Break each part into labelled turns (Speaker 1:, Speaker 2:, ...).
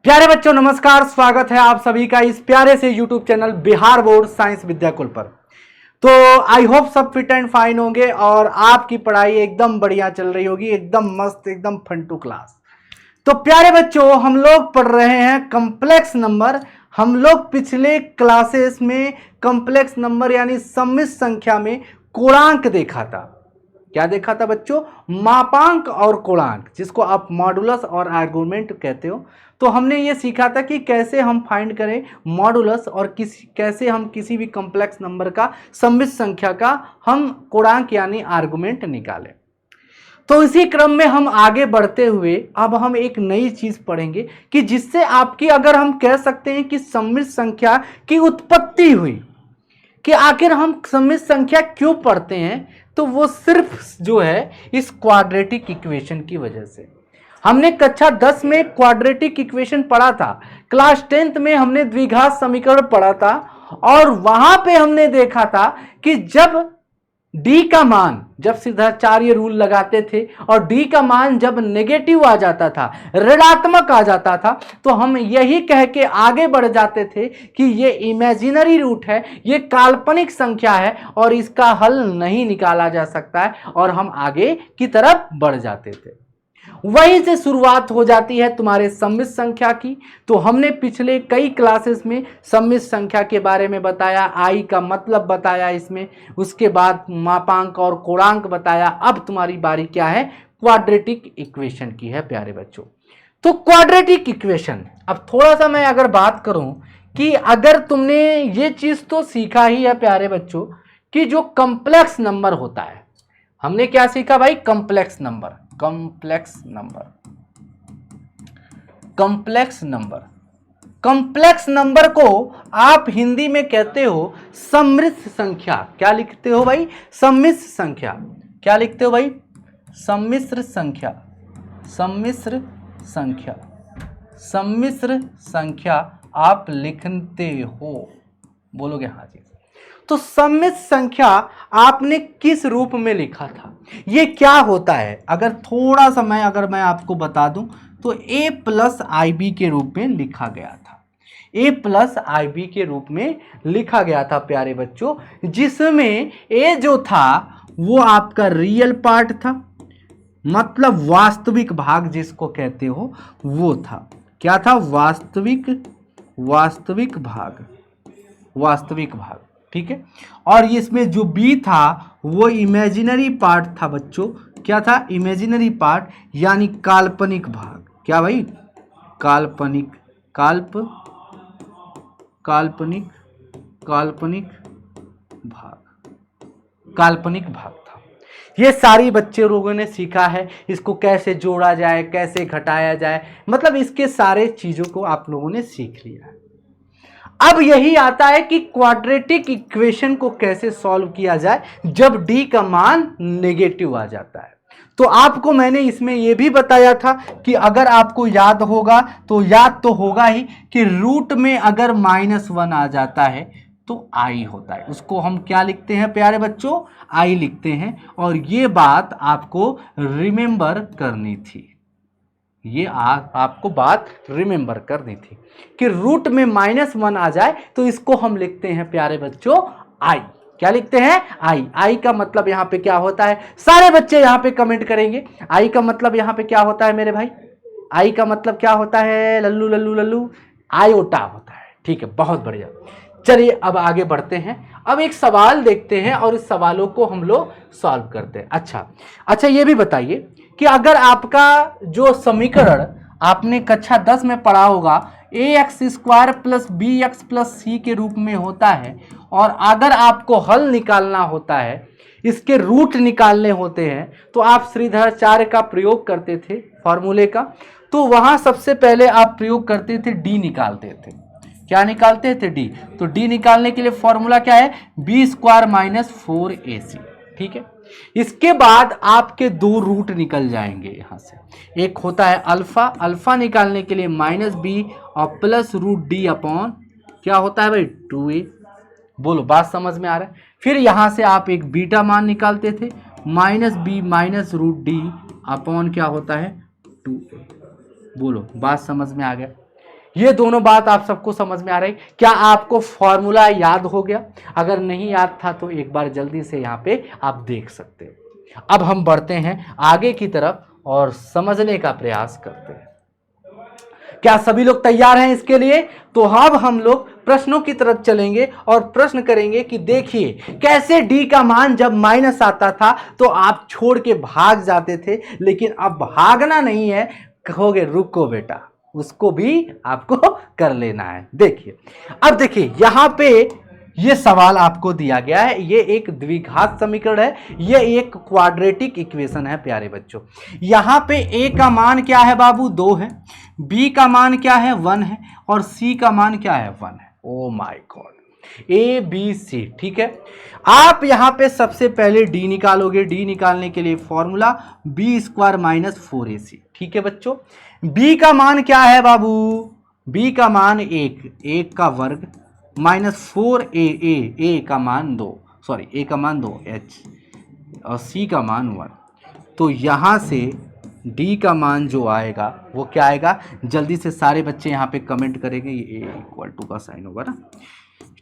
Speaker 1: प्यारे बच्चों नमस्कार, स्वागत है आप सभी का इस प्यारे से YouTube channel Bihar board science Vidyakul पर। तो आई होप सब फिट एंड फाइन होंगे और आपकी पढ़ाई एकदम बढ़िया चल रही होगी, एकदम मस्त, एकदम फंटू क्लास। तो प्यारे बच्चों, हम लोग पढ़ रहे हैं कॉम्प्लेक्स नंबर। हम लोग पिछले क्लासेस में कॉम्प्लेक्स नंबर यानी सम्मिश्र संख्या में कोणांक देखा था। क्या देखा था बच्चों? मापांक और कोणांक, जिसको आप मॉडुलस और आर्गुमेंट कहते हो। तो हमने ये सीखा था कि कैसे हम फाइंड करें मॉडुलस और कैसे हम किसी भी कॉम्प्लेक्स नंबर का, सम्मिश्र संख्या का हम कोणांक यानी आर्गुमेंट निकालें। तो इसी क्रम में हम आगे बढ़ते हुए अब हम एक नई चीज पढ़ेंगे कि जिससे आपकी, अगर हम कह सकते हैं कि सम्मिश्र संख्या की उत्पत्ति हुई, कि आखिर हम सम्मिश्र संख्या क्यों पढ़ते हैं, तो वो सिर्फ जो है इस क्वाड्रेटिक इक्वेशन की वजह से। हमने कक्षा 10 में क्वाड्रेटिक इक्वेशन पढ़ा था, क्लास 10th में हमने द्विघात समीकरण पढ़ा था, और वहां पे हमने देखा था कि जब d का मान, जब सिद्धाचार्य रूल लगाते थे और d का मान जब नेगेटिव आ जाता था, ऋणात्मक आ जाता था, तो हम यही कह के आगे बढ़ जाते थे कि ये इमेजिनरी रूट है, ये काल्पनिक संख्या है और इसका हल नहीं निकाला जा सकता है, और हम आगे की तरफ बढ़ जाते थे। वहीं से शुरुआत हो जाती है तुम्हारे सम्मिश्र संख्या की। तो हमने पिछले कई क्लासेस में सम्मिश्र संख्या के बारे में बताया, आई का मतलब बताया इसमें, उसके बाद मापांक और कोणांक बताया। अब तुम्हारी बारी क्या है? क्वाड्रेटिक इक्वेशन की है प्यारे बच्चों। तो क्वाड्रेटिक इक्वेशन, अब थोड़ा सा मैं अगर बात करूं कि अगर तुमने ये चीज तो सीखा ही है प्यारे बच्चों कि जो कॉम्प्लेक्स नंबर होता है, हमने क्या सीखा भाई? Complex number, complex number, complex number. Complex number को आप हिंदी में कहते हो सम्मिश्र संख्या। क्या लिखते हो भाई? सम्मिश्र संख्या। क्या लिखते हो भाई? सम्मिश्र संख्या, सम्मिश्र संख्या, सम्मिश्र संख्या आप लिखते हो। बोलोगे हाँ जी। तो सम्मिश्र संख्या आपने किस रूप में लिखा था? ये क्या होता है? अगर थोड़ा सा मैं आपको बता दूं तो a प्लस आई बी के रूप में लिखा गया था। a प्लस आई बी के रूप में लिखा गया था प्यारे बच्चों, जिसमें a जो था वो आपका रियल पार्ट था, मतलब वास्तविक भाग जिसको कहते हो वो था। क्या था? वास्तविक, वास्तविक भाग, वास्तविक भाग। ठीक है। और इसमें जो बी था वो इमेजिनरी पार्ट था बच्चों। क्या था? इमेजिनरी पार्ट यानी काल्पनिक भाग। क्या भाई? काल्पनिक, काल्पनिक, काल्पनिक भाग, काल्पनिक भाग था। ये सारी बच्चे लोगों ने सीखा है, इसको कैसे जोड़ा जाए, कैसे घटाया जाए, मतलब इसके सारे चीजों को आप लोगों ने सीख लिया है। अब यही आता है कि क्वाड्रेटिक इक्वेशन को कैसे सॉल्व किया जाए जब d का मान नेगेटिव आ जाता है। तो आपको मैंने इसमें यह भी बताया था कि अगर आपको याद होगा, तो याद तो होगा ही कि रूट में अगर -1 आ जाता है तो i होता है। उसको हम क्या लिखते हैं प्यारे बच्चों? i लिखते हैं। और ये बात आपको रिमेंबर करनी थी, ये आपको बात रिमेंबर करनी थी कि रूट में -1 आ जाए तो इसको हम लिखते हैं प्यारे बच्चों आई। क्या लिखते हैं? आई। आई का मतलब यहां पे क्या होता है? सारे बच्चे यहां पे कमेंट करेंगे। आई का मतलब यहां पे क्या होता है मेरे भाई? आई का मतलब क्या होता है? लल्लू लल्लू लल्लू, आयोटा होता है। ठीक है, बहुत बढ़िया। चलिए अब आगे बढ़ते हैं। अब एक सवाल देखते हैं और इस सवालों को हम लोग सॉल्व करते हैं। अच्छा ये भी बताइए कि अगर आपका जो समीकरण आपने कक्षा 10 में पढ़ा होगा ax² plus bx plus c के रूप में होता है, और अगर आपको हल निकालना होता है, इसके रूट निकालने होते हैं, तो आप श्रीधराचार्य का प्रयोग करते थे फॉर्मूले का। तो वहां सबसे पहले आप प्रयोग करते थे, d निकालते थे। क्या निकालते थे? d। तो d निकालने के लिए फॉर्मूला क्या है? b² - 4ac। ठीक है। इसके बाद आपके दो रूट निकल जाएंगे यहां से। एक होता है अल्फा, अल्फा निकालने के लिए -b और प्लस √d अपॉन क्या होता है भाई? 2a। बोलो बात समझ में आ रहा है? फिर यहां से आप एक बीटा मान निकालते थे, -b - √d अपॉन क्या होता है? 2a। बोलो बात समझ में आ गया? ये दोनों बात आप सबको समझ में आ रही? क्या आपको फॉर्मूला याद हो गया? अगर नहीं याद था तो एक बार जल्दी से यहाँ पे आप देख सकते हो। अब हम बढ़ते हैं आगे की तरफ और समझने का प्रयास करते हैं। क्या सभी लोग तैयार हैं इसके लिए? तो अब हम लोग प्रश्नों की तरफ चलेंगे और प्रश्न करेंगे कि देखिए कैसे डी का मान जब माइनस आता था तो आप छोड़ के भाग जाते थे, लेकिन अब भागना नहीं है, कहोगे रुको बेटा, उसको भी आपको कर लेना है। देखिए अब देखिए यहां पे ये सवाल आपको दिया गया है, ये एक द्विघात समीकरण है, ये एक क्वाड्रेटिक इक्वेशन है प्यारे बच्चों। यहां पे ए का मान क्या है बाबू? 2 है, बी का मान क्या है? 1 है, और सी का मान क्या है? 1 है। Oh my God, A B C, ठीक है। आप यहां पे सबसे पहले डी निकालोगे, डी निकालने के लिए formula B square minus 4ac, ठीक है बच्चों। बी का मान क्या है बाबू? बी का मान 1 का वर्ग माइनस 4a, ए का मान 2, सॉरी ए का मान 2 h, और सी का मान 1। तो यहाँ से डी का मान जो आएगा वो क्या आएगा? जल्दी से सारे बच्चे यहाँ पे कमेंट करेंगे, ये ए इक्वल टू का साइन होगा ना।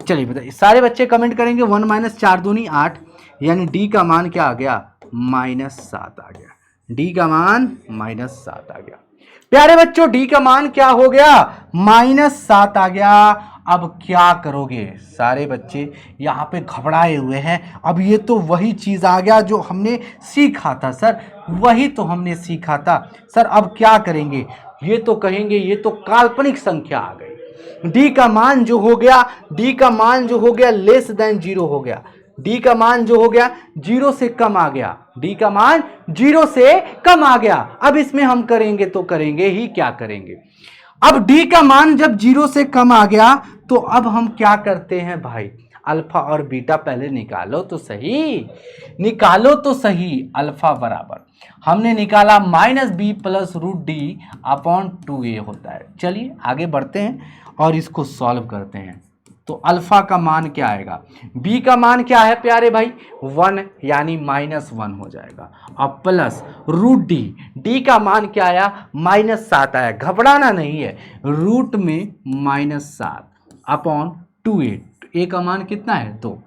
Speaker 1: चलिए बताइए, सारे बच्चे कमेंट करेंगे 1 माइनस 4 दूनी 8, यानी डी का मान क्या आ गया? -7 आ गया। डी का मान -7 आ गया। प्यारे बच्चों डी का मान क्या हो गया? -7 आ गया। अब क्या करोगे? सारे बच्चे यहाँ पे घबराए हुए हैं। अब ये तो वही चीज आ गया जो हमने सीखा था सर, वही तो हमने सीखा था सर। अब क्या करेंगे? ये तो कहेंगे ये तो काल्पनिक संख्या आ गई। डी का मान जो हो गया, डी का मान जो हो गया लेस देन 0 हो गया। डी का मान जो हो गया 0 से कम आ गया। डी का मान 0 से कम आ गया। अब इसमें हम करेंगे तो करेंगे ही क्या करेंगे? अब डी का मान जब 0 से कम आ गया तो अब हम क्या करते हैं भाई? अल्फा और बीटा पहले निकालो तो सही, निकालो तो सही। अल्फा बराबर हमने निकाला -b plus √d upon 2a होता है। चलिए आगे बढ़ते हैं और इसको सॉल्व करते हैं। तो अल्फा का मान क्या आएगा? बी का मान क्या है प्यारे भाई? 1, यानी -1 हो जाएगा, अब प्लस √d, डी का मान क्या आया? -7 आया। घबराना नहीं है, रूट में -7 अपॉन 2a, ए का मान कितना है? 2,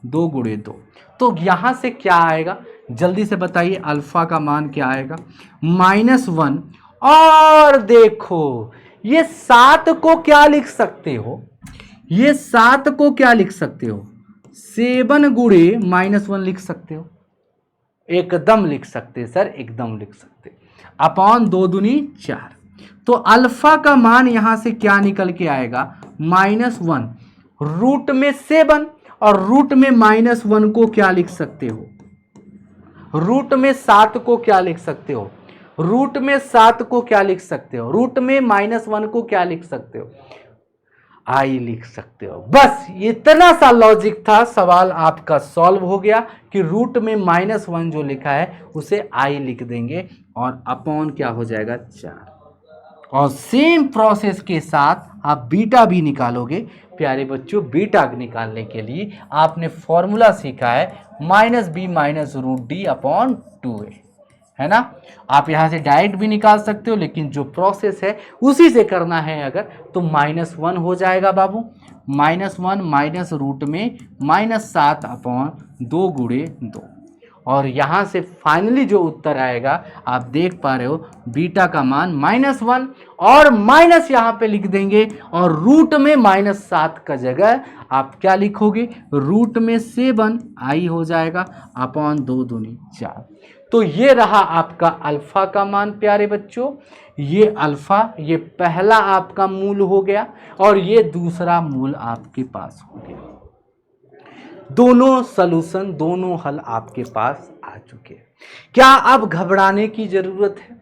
Speaker 1: 2 गुणे 2। तो यहां से क्या आएगा जल्दी से बताइए? अल्फा का मान क्या आएगा? -1। और देखो ये 7 को क्या लिख सकते हो? ये 7 को क्या लिख सकते हो? 7 गुणे -1 लिख सकते हो। एकदम लिख सकते सर, एकदम लिख सकते। अपॉन 2 दूनी 4। तो अल्फा का मान यहां से क्या निकल के आएगा? -1, रूट में 7, और रूट में -1 को क्या लिख सकते हो? रूट में 7 को क्या लिख सकते हो? रूट में 7 को क्या लिख सकते हो? रूट में -1 को क्या लिख सकते हो? आई लिख सकते हो। बस इतना सा लॉजिक था, सवाल आपका सॉल्व हो गया कि रूट में -1 जो लिखा है उसे आई लिख देंगे और अपॉन क्या हो जाएगा? 4। और सेम प्रोसेस के साथ आप बीटा भी निकालोगे। प्यारे बच्चों बीटा निकालने के लिए आपने फॉर्मूला सीखा है -b minus √d upon 2a, है ना। आप यहाँ से डायरेक्ट भी निकाल सकते हो, लेकिन जो प्रोसेस है उसी से करना है अगर तो -1 हो जाएगा बाबू। -1 माइनस रूट में -7 अपॉन 2 गुणे 2। और यहाँ से फाइनली जो उत्तर आएगा आप देख पा रहे हो, बीटा का मान -1 और माइनस यहाँ पे लिख देंगे, और रूट में -7 का जगह आप क्या लिखोगे? रूट में 7 आई हो जाएगा अपॉन 2 दूनी 4। तो ये रहा आपका अल्फा का मान प्यारे बच्चों। ये अल्फा, ये पहला आपका मूल हो गया और ये दूसरा मूल आपके पास हो गया। दोनों सॉल्यूशन, दोनों हल आपके पास आ चुके हैं। क्या अब घबराने की जरूरत है?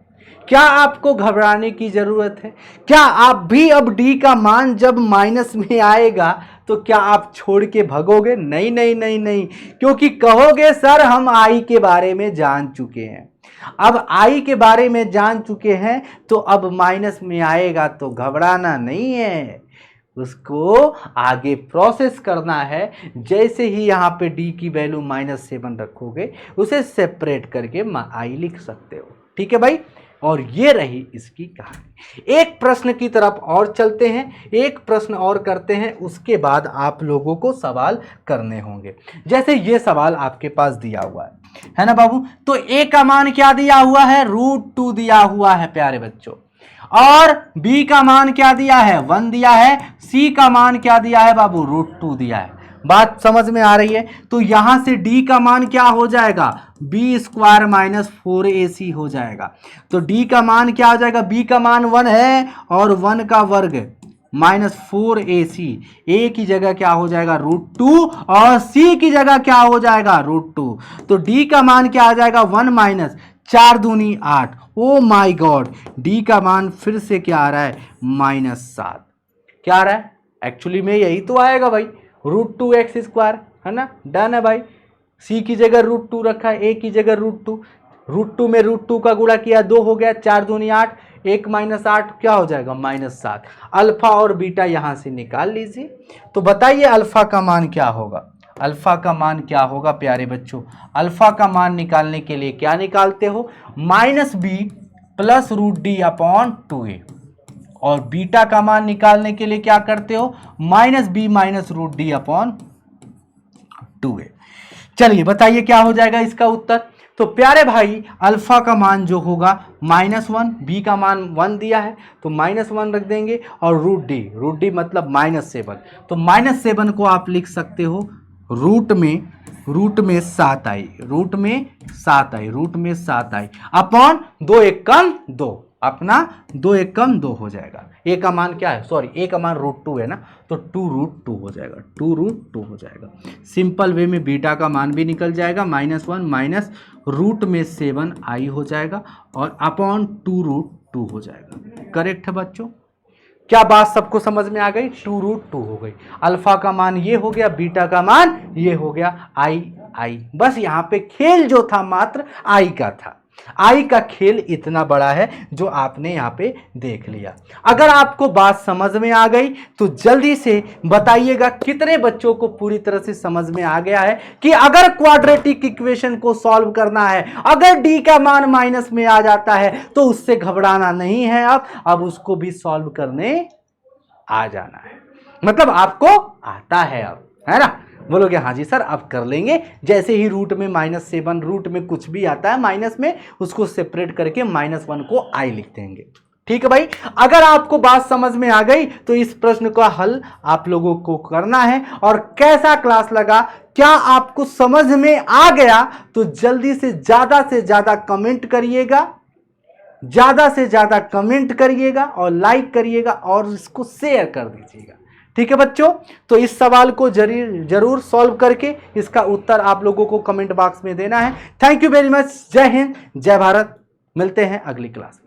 Speaker 1: क्या आपको घबराने की जरूरत है? क्या आप भी अब डी का मान जब माइनस में आएगा तो क्या आप छोड़ के भागोगे? नहीं नहीं नहीं नहीं, क्योंकि कहोगे सर हम आई के बारे में जान चुके हैं। अब आई के बारे में जान चुके हैं तो अब माइनस में आएगा तो घबराना नहीं है, उसको आगे प्रोसेस करना है। जैसे ही यहाँ पे डी की वैल्यू -7 रखोगे उसे सेपरेट करके आई लिख सकते हो। ठीक है भाई, और ये रही इसकी कहानी। एक प्रश्न की तरफ और चलते हैं, एक प्रश्न और करते हैं, उसके बाद आप लोगों को सवाल करने होंगे। जैसे ये सवाल आपके पास दिया हुआ है ना बाबू, तो ए का मान क्या दिया हुआ है, √2 दिया हुआ है प्यारे बच्चों, और बी का मान क्या दिया है, 1 दिया है, सी का मान क्या दिया है बाबू, √2 दिया है। बात समझ में आ रही है? तो यहां से डी का मान क्या हो जाएगा, बी स्क्वायर माइनस 4ac हो जाएगा। तो डी का मान क्या हो जाएगा, बी का मान 1 है और 1 का वर्ग माइनस 4ac, ए की जगह क्या हो जाएगा √2 और सी की जगह क्या हो जाएगा √2। तो डी का मान क्या आ जाएगा 1 माइनस 4 दूनी 8। ओ माई गॉड, डी का मान फिर से क्या आ रहा है, -7। क्या आ रहा है, एक्चुअली में यही तो आएगा भाई, √2x², है ना, डन है भाई। सी की जगह √2 रखा है, ए की जगह √2, √2 में √2 का गुणा किया 2 हो गया, 4 दूनी 8, 1 - 8 क्या हो जाएगा -7। अल्फा और बीटा यहां से निकाल लीजिए। तो बताइए अल्फा का मान क्या होगा, अल्फा का मान क्या होगा प्यारे बच्चों। अल्फा का मान निकालने के लिए क्या निकालते हो, -b + √d/2a, और बीटा का मान निकालने के लिए क्या करते हो, -b - √d/2a। चलिए बताइए क्या हो जाएगा इसका उत्तर। तो प्यारे भाई अल्फा का मान जो होगा -1, बी का मान 1 दिया है तो -1 रख देंगे, और √d मतलब -7, तो -7 को आप लिख सकते हो रूट में 7i अपॉन 2 एकम 2, अपना 2 एकम 2 हो जाएगा। ए का मान क्या है, सॉरी ए का मान √2 है ना, तो 2√2 हो जाएगा, 2√2 हो जाएगा। सिंपल वे में बीटा का मान भी निकल जाएगा, -1 माइनस √7i हो जाएगा और अपॉन 2√2 हो जाएगा। करेक्ट है बच्चों, क्या बात सबको समझ में आ गई, 2√2 हो गई। अल्फा का मान ये हो गया, बीटा का मान ये हो गया, आई। बस यहाँ पे खेल जो था मात्र आई का था। आई का खेल इतना बड़ा है जो आपने यहाँ पे देख लिया। अगर आपको बात समझ में आ गई तो जल्दी से बताइएगा कितने बच्चों को पूरी तरह से समझ में आ गया है कि अगर क्वाड्रेटिक इक्वेशन को सॉल्व करना है, अगर डी का मान माइनस में आ जाता है तो उससे घबराना नहीं है, अब उसको भी सॉल्व करने आ जाना है, मतलब आपको आता है अब, है ना। बोलोगे हाँ जी सर अब कर लेंगे। जैसे ही रूट में -7, रूट में कुछ भी आता है माइनस में, उसको सेपरेट करके -1 को आई लिख देंगे। ठीक है भाई, अगर आपको बात समझ में आ गई तो इस प्रश्न का हल आप लोगों को करना है। और कैसा क्लास लगा, क्या आपको समझ में आ गया, तो जल्दी से ज्यादा कमेंट करिएगा, ज्यादा से ज्यादा कमेंट करिएगा और लाइक करिएगा और इसको शेयर कर दीजिएगा। ठीक है बच्चों, तो इस सवाल को जरूर सॉल्व करके इसका उत्तर आप लोगों को कमेंट बॉक्स में देना है। थैंक यू वेरी मच, जय हिंद, जय भारत। मिलते हैं अगली क्लास में।